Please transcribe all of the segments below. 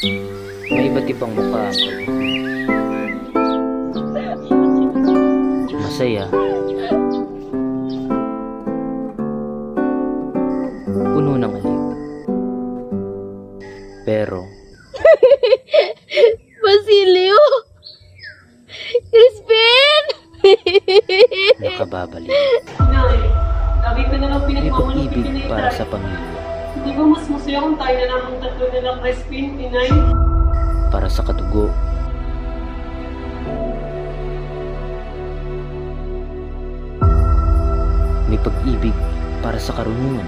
May iba't ibang mukha ang pag-ibig. Masaya, puno ng aliw, pero Basilio! Crispin! nakababalik. Nay, lagi ka na lang May pinagmamalupit pag-ibig ni para Inay. sa pamilya, Hindi ba mas masaya kung tayo na lang ang tatlo na lang Crispin, Inay? para sa katugo, may pag-ibig para sa karunungan,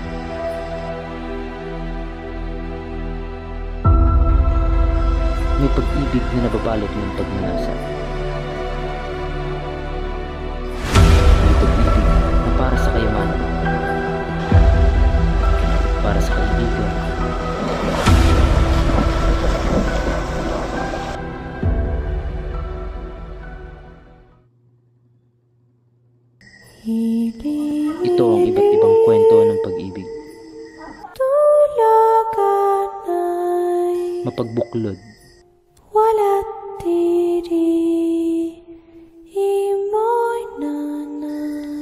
may pag-ibig na nababalot ng pagnanasa, may pag-ibig na para sa kayamanan, para sa kaibigan, ito ang iba't ibang kwento ng pag-ibig. Mapagbuklod,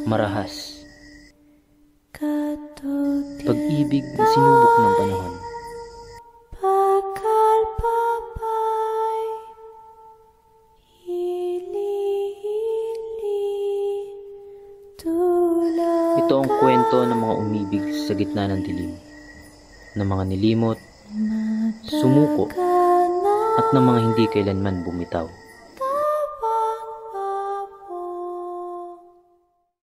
marahas, pag-ibig na sinubok ng panahon, ito ang kwento ng mga umibig sa gitna ng dilim, ng mga nilimot, sumuko, at ng mga hindi kailanman bumitaw.